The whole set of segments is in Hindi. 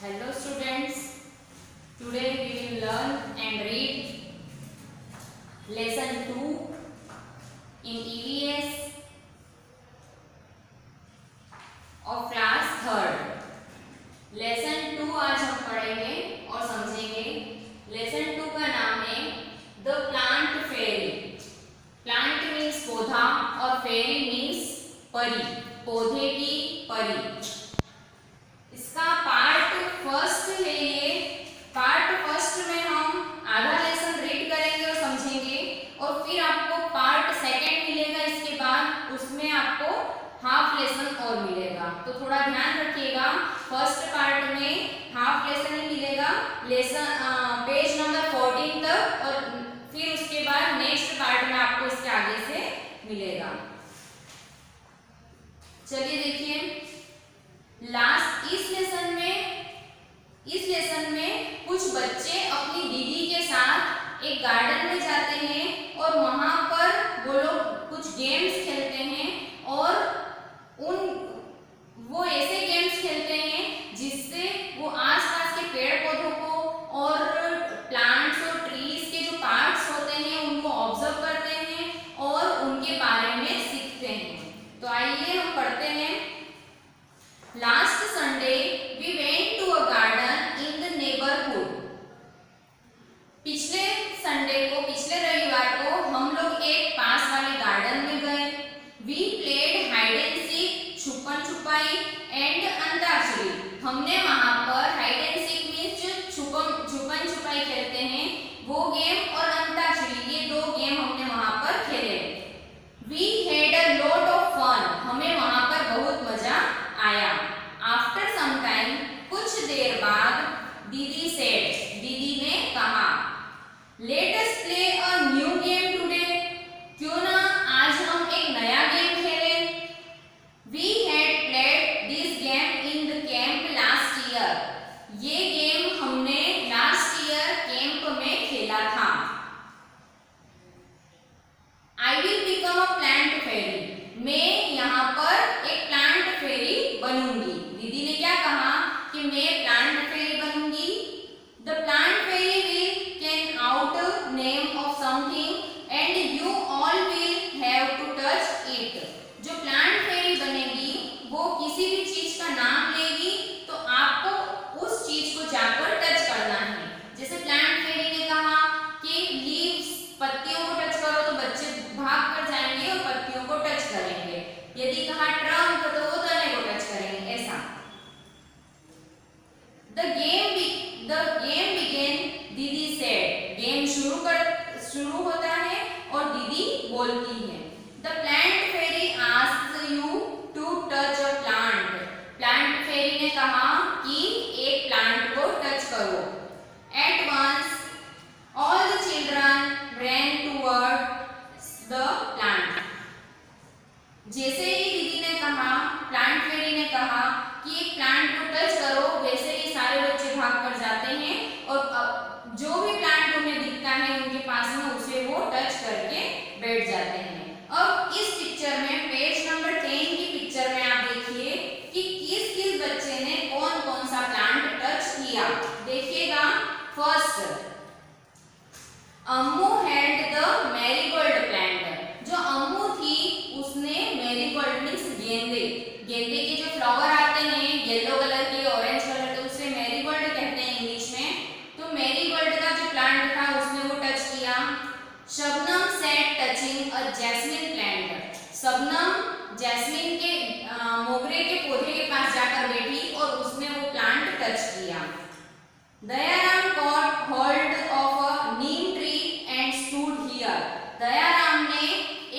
Hello students, today we will learn and read lesson 2 in EVS of class 3rd। lesson 2 आज हम पढ़ेंगे और समझेंगे। lesson 2 का नाम है The Plant Fairy। Plant means पौधा और fairy means परी, पौधे की परी। इसका पार्ट फर्स्ट ले लिए। पार्ट फर्स्ट में हम आधा लेसन रीड करेंगे और समझेंगे और फिर आपको पार्ट सेकंड मिलेगा। इसके बाद उसमें आपको हाफ लेसन और मिलेगा, तो थोड़ा ध्यान रखिएगा। फर्स्ट पार्ट में हाफ लेसन ही मिलेगा, लेसन पेज नंबर 14 तक, और फिर उसके बाद नेक्स्ट पार्ट में आपको इसके आगे से मिलेगा। चलिए देखिए, इस लेसन में कुछ बच्चे अपनी दीदी के साथ एक गार्डन में जाते हैं और वहां पर वो लोग कुछ गेम्स खेलते हैं और वो ऐसे गेम्स खेलते हैं जिससे वो आसपास के पेड़ पौधों को और प्लांट्स और ट्रीज के जो पार्ट्स होते हैं उनको ऑब्जर्व करते हैं और उनके बारे में सीखते हैं। तो आइए हम पढ़ते हैं। Last Sunday we went to a garden in the neighborhood। पिछले रविवार को हम लोग एक पास वाले गार्डन में गए। We played hide and seek, छुपन छुपाई and अंताक्षरी। हमने वहां पर हाइड एंड सीक मीन्स जो छुपन छुपाई खेलते हैं वो गेम और अंताक्षरी, ये दो गेम हमने वहां पर खेले। We had a lot of fun। हमें वहां पर बहुत मजा आया। After some time, कुछ देर बाद, दीदी ने कहा, Let us play a new game today। क्यों ना आज हम एक नया गेम खेलें। We had played this game in the camp last year। ये गेम हमने लास्ट ईयर कैंप में खेला था। I will become a plant fairy। मैं यहाँ पर एक प्लांट फेरी बनूंगी। दीदी ने क्या कहा कि मैं प्लांट फेरी बनूंगी। The plant fairy will can out name of something and you all will have to touch it. जो प्लांट फेरी बनेगी वो किसी भी चीज का नाम लेगी, तो आपको उस चीज को जाकर टच करना है। जैसे प्लांट फेरी ने कहा कि लीव्स, पत्तियों को टच करो, तो बच्चे भाग कर जाएंगे और पत्तियों को टच करेंगे। यदि कहा ट्रंक, तो वो तने को टच करेंगे, ऐसा। The game began, दीदी said। गेम शुरू होता है और दीदी बोलती है। The plant fairy asks you to touch a plant। Plant fairy ने कहा कि एक प्लांट को टच करो। At once all the children ran towards the plant। जैसे ही दीदी ने कहा, प्लांट फेरी ने कहा कि एक प्लांट को टच करो, वैसे ही सारे बच्चे भाग कर जाते हैं और जो भी प्लांट उन्हें दिखता है उनके पास में उसे वो टच करके बैठ जाते हैं। अब इस पिक्चर में, पेज नंबर 10 की पिक्चर में आप देखिए कि किस बच्चे ने कौन सा प्लांट टच किया। देखिएगा, first Ammu had the marigold plant. जो अम्मू थी उसने मैरीगोल्ड मीन्स गेंदे के जो फ्लावर आते हैं येलो कलर के, ऑरेंज कलर के, उसे मैरीगोल्ड कहते हैं इंग्लिश में। तो मैरीगोल्ड का जो प्लांट था उसने वो टच किया। Shabnam sat touching a jasmine plant. Shabnam jasmine के मोगरे के पौधे के पास जाकर बैठी और उसने वो प्लांट टच किया। Dayaram caught hold of a neem tree and stood here। Dayaram ने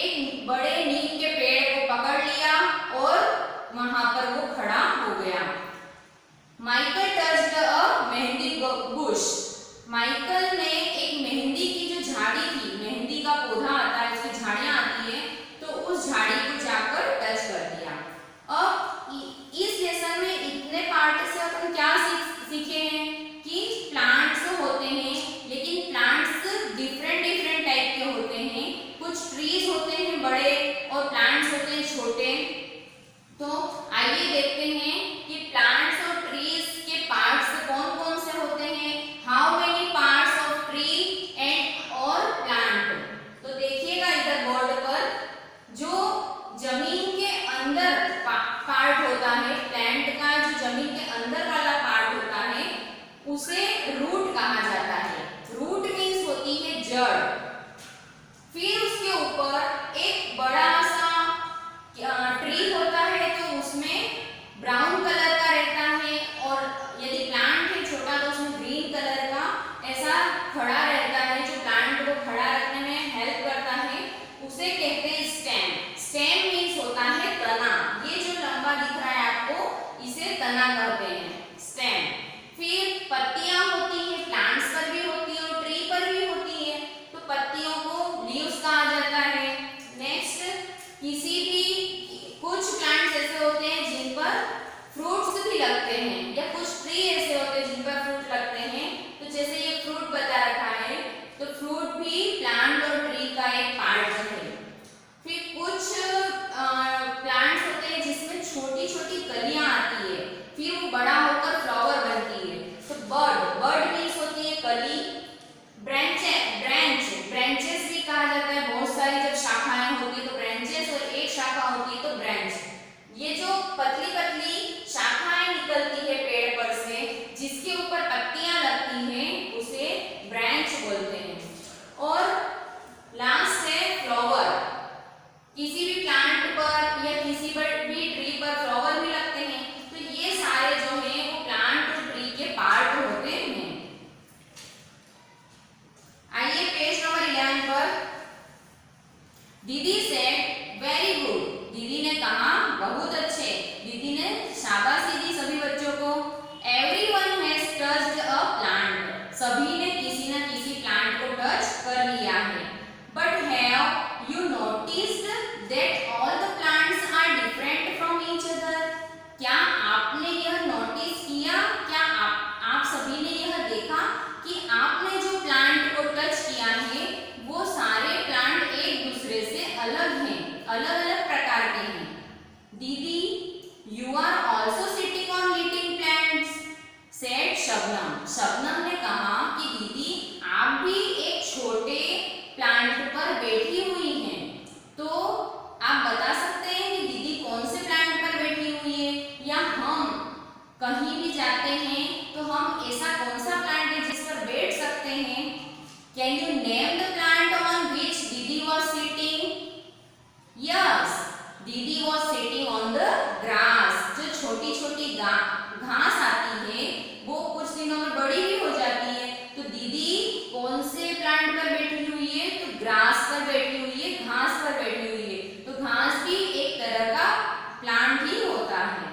एक बड़े नीम के पेड़ को पकड़ लिया और वहां पर वो खड़ा हो गया। माइकल टच्ड अ मेहंदी बुश। माइकल ने एक मेहंदी की जो झाड़ी थी, मेहंदी का पौधा आता है, उसकी झाड़ियां आती है, तो उस झाड़ी को जाकर टच कर दिया। अब इस लेसन में इतने पार्ट से अपन क्या सीखे हैं कि Can you name the plant on which Didi was sitting? Yes, Didi was sitting on the grass. जो छोटी छोटी घास आती है वो कुछ दिनों में बड़ी भी हो जाती है, तो दीदी कौन से प्लांट पर बैठी हुई है? तो ग्रास पर बैठी हुई है, घास पर बैठी हुई है। तो घास भी एक तरह का प्लांट ही होता है।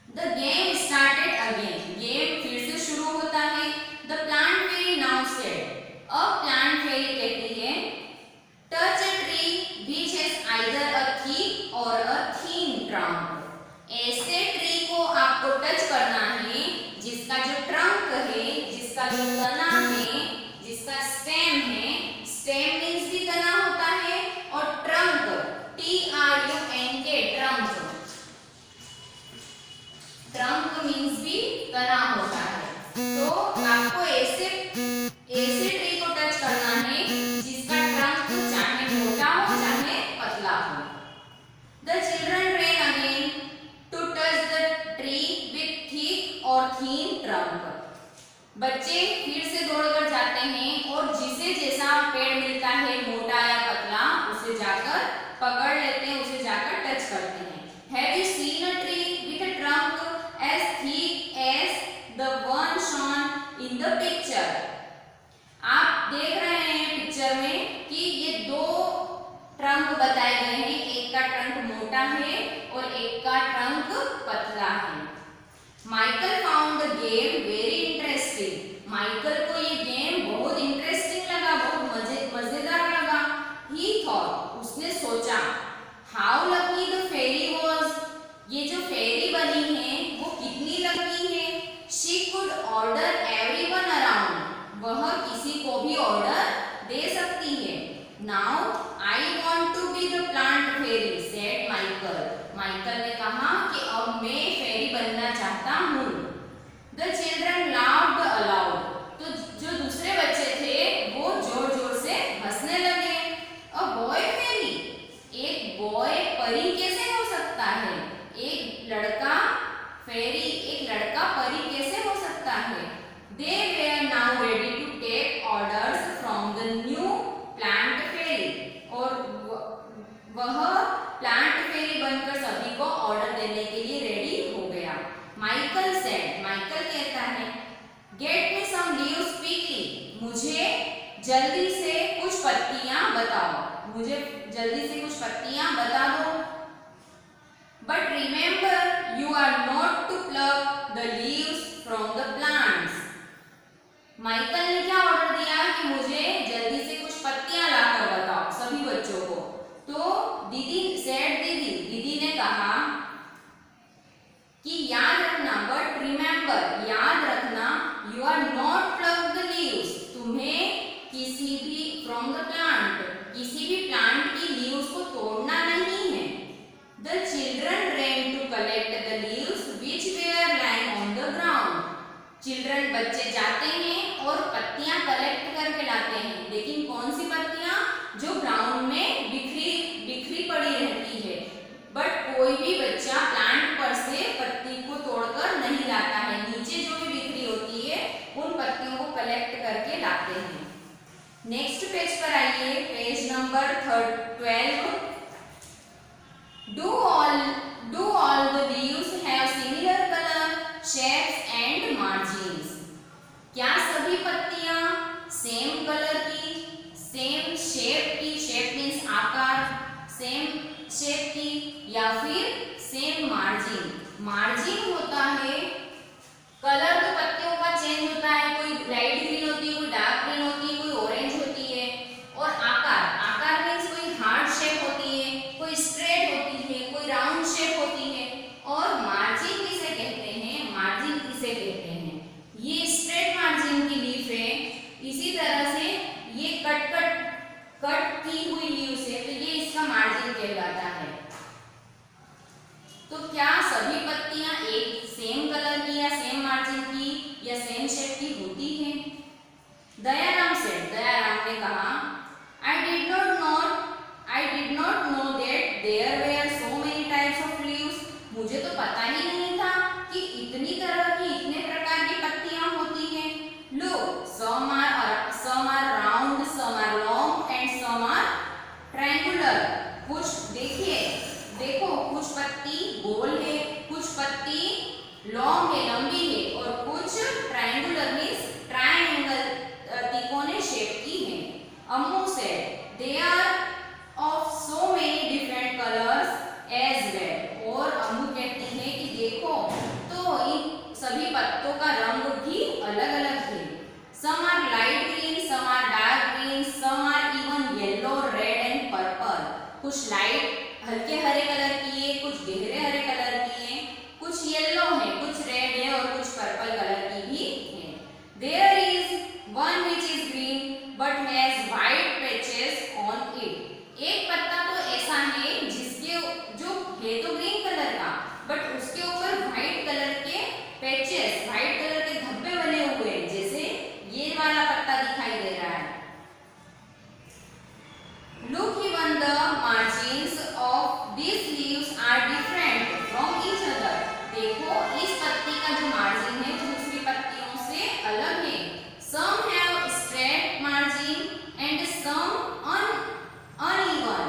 The game started again. Game फिर से शुरू होता है। The plant fairy now said. अब plant fairy कहती है, touch a tree which has either a thick or a thin trunk. ऐसे ट्री को आपको टच करना है जिसका जो ट्रंक है, जिसका जो तना है, जिसका स्टेम है। स्टेम मीन्स भी तना होता है, और trunk TRUNK trunk, trunk means भी तना होता है। तो आपको ऐसे ट्री को टच करना है जिसका ट्रंक चाहे मोटा हो चाहे पतला हो। The children ran again to touch the tree with thick or thin trunk. बच्चे फिर से दौड़कर जाते हैं और जिसे जैसा पेड़ मिलता है, मोटा या पतला, उसे जाकर पकड़ लेते हैं, उसे जाकर टच करते हैं। Have you seen a tree with a trunk as thick as the one shown in the picture? आप देख रहे हैं पिक्चर में कि ये दो ट्रंक बताए गए हैं, एक का ट्रंक मोटा है और एक का ट्रंक पतला है। Michael found the game very interesting. Michael को ये गेम बहुत इंटरेस्टिंग लगा, बहुत मजेदार लगा। ही थॉट, उसने सोचा, how lucky the fairy was. ये जो फेरी बनी है वो कितनी लकी है। She could order everyone around, वह किसी को भी ऑर्डर दे सकती है। Now I want to be the plant fairy said Michael. Michael ने कहा कि अब मैं फेरी बनना चाहता हूँ। The children laughed aloud. तो जो दूसरे बच्चे थे वो जोर जोर से हंसने लगे। अ बॉय फेरी, एक बॉय परी कैसे हो सकता है? एक लड़का फेरी, एक लड़का परी कैसे हो सकता है? They were now ready to take orders from the new plant fairy. और वह प्लांट फेरी बनकर सभी को ऑर्डर देने के लिए रेडी हो गया। माइकल सेड, माइकल कहता है, get me some leaves quickly. मुझे जल्दी से कुछ पत्तियां बताओ, मुझे जल्दी से कुछ पत्तियां बता दो। But remember you are not to pluck the leaves from the plants. Michael ने क्या ऑर्डर दिया कि मुझे जल्दी से कुछ पत्तियां लाकर बताओ सभी बच्चों को। तो दीदी सेड, दीदी ने कहा कि याद रखना, बट रिमेंबर, याद रखना, you are not pluck the leaves, तुम्हें किसी भी फ्रॉम द प्लांट, किसी भी प्लांट की लीव्स को तोड़ना नहीं है। The children ran to collect the leaves which were lying on the ground. Children, बच्चे जाते हैं और पत्तियां कलेक्ट करके लाते हैं, लेकिन कौन सी पत्तियां? जो ग्राउंड में बिखरी पड़ी रहती है। बट कोई भी बच्चा प्लांट पर से पत्ती को तोड़कर नहीं लाता है, नीचे जो भी बिखरी होती है उन पत्तियों को कलेक्ट करके लाते हैं। नेक्स्ट पेज पर आइए, page number 12। Do all the leaves have similar color, shapes and margins? क्या सभी पत्तियां सेम कलर की, सेम शेप की, शेप मीन्स आकार, सेम शेप की, या फिर सेम मार्जिन? मार्जिन होता है, कलर तो पत्तियों का चेंज होता है, कोई लाइट ग्रीन होती है, कोई डार्क ग्रीन होती है, कोई ऑरेंज होती है। और आकार मीन्स कोई हार्ड शेप होती है, कोई स्ट्रेट होती है, कोई राउंड शेप होती है। और मार्जिन किसे कहते हैं? मार्जिन किसे कहते हैं? ये स्ट्रेट मार्जिन की लीफ है, इसी तरह से ये कट की हुई लीव्स है, तो ये इसका मार्जिन कहलाता है। तो क्या सभी पत्तियां एक सेम कलर की या सेम मार्जिन की लॉन्ग है, लंबी है, और कुछ ट्रायंगुलर मीन्स ट्रायंगल तिकोने शेप की है। Ammu said they are of so many different colours as well. और अम्मू कहती है कि देखो तो इन सभी पत्तों का रंग भी अलग अलग है। Some are light green, some are dark green, some are even yellow, red and purple. कुछ लाइट हल्के हरे कलर की है, कुछ गहरे हरे कलर की है, कुछ येलो है, कुछ रेड है और कुछ पर्पल कलर की भी है। There is one which is green but has white patches on it. एक पत्ता तो ऐसा है जिसके जो है तो ग्रीन कलर का, बट उसके ऊपर व्हाइट कलर के पैचेस, व्हाइट कलर के धब्बे बने हुए हैं, जैसे ये वाला पत्ता दिखाई दे रहा है। Look, even the margins of these leaves are different from each other. देखो इस पत्ती का जो मार्जिन है वो दूसरी पत्तियों से अलग है। Some have straight margin and some uneven.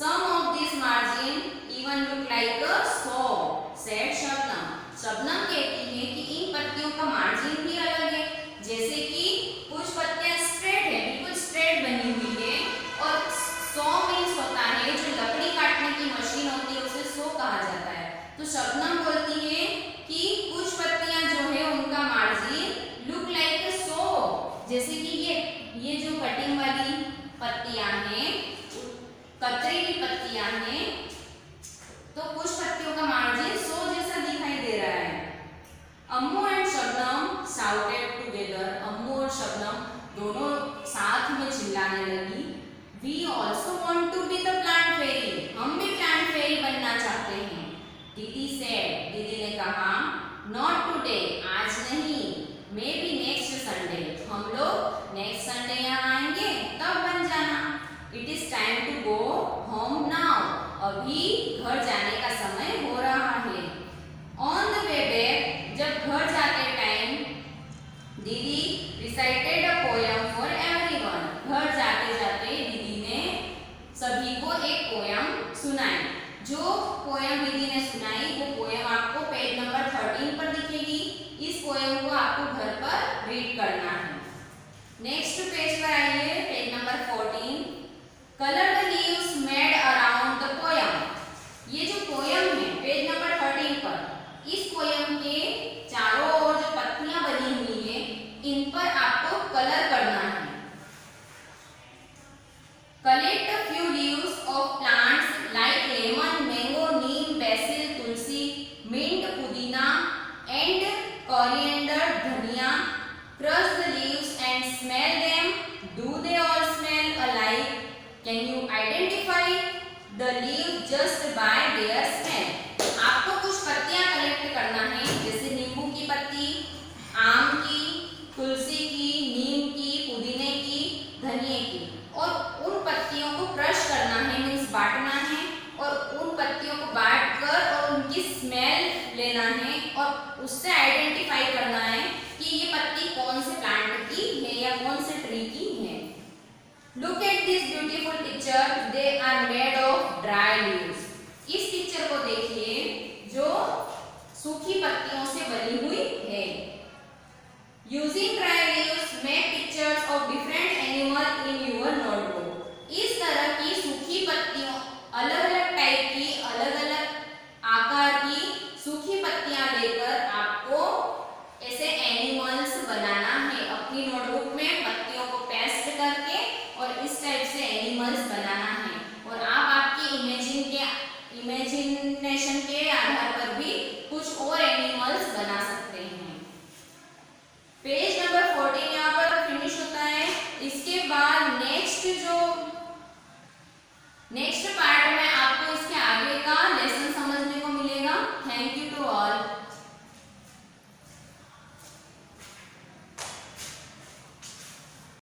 Some of these margin even look like a saw. Said Shabnam. Shabnam कहती है कि इन पत्तियों का मार्जिन भी अलग है, जैसे कि कुछ पत्तियां स्ट्रेट है, बिल्कुल स्ट्रेट बनी हुई है, और सॉ मीन्स होता है जो लकड़ी काटने की मशीन होती है उसे सॉ कहा जाता है। तो शबनम बोलती है कि कुछ पत्तियां जो है उनका मार्जिन लुक लाइक अ सॉ, जैसे कि ये जो कटिंग वाली पत्तियां हैं, कतरीली पत्तियां हैं, तो कुछ पत्तियों का मार्जिन सॉ जैसा दिखाई दे रहा है। अम्मू एंड शबनम shouted together. अम्मू और शबनम दोनों साथ में चिल्लाने लगी। We also want to be the plant fairy. हम भी plant fairy बनना चाहते हैं। दीदी said, दीदी ने कहा, Not today, आज नहीं, maybe next Sunday. हम लोग next Sunday यहाँ आएंगे, तब बन जाना। It is time to go home now. अभी घर जाने का समय हो रहा है। On the way back, जब घर जाते टाइम दीदी recited a poem for everyone. घर जाते जाते दीदी ने सभी को एक पोयम सुनाई। जो पोयम दीदी ने सुनाई वो पोयम आपको पेज नंबर 13 पर दिखेगी। इस पोयम को आपको घर पर रीड करना है। नेक्स्ट पेज पर आइए, page number 14। Colour the leaves made around the poem. ये जो पोयम है पेज नंबर 13 पर, इस पोयम के चारों ओर जो पत्तियां बनी हुई है इन पर आपको कलर करना है। Collect a few leaves of plants like lemon, mango, neem, basil, tulsi, mint, pudina and coriander, dhania. Crush the leaves and smell them. Do they all smell alike? Can you identify the leaf just by their smell? आपको कुछ पत्तियां कलेक्ट करना है, जैसे नींबू की पत्ती, आम की, तुलसी की, नीम की, पुदीने की, धनिए की, और उन पत्तियों को क्रश करना है, मीन्स बांटना है, और उन पत्तियों को बांट कर और उनकी स्मेल लेना है और उससे आइडेंटिफाई करना है कि ये पत्ती कौन से प्लांट की है या कौन से ट्री की है। Look at this beautiful picture. They are made of dry leaves. इस पिक्चर को देखिए जो सूखी पत्तियों से बनी हुई है। Using dry leaves, make pictures of different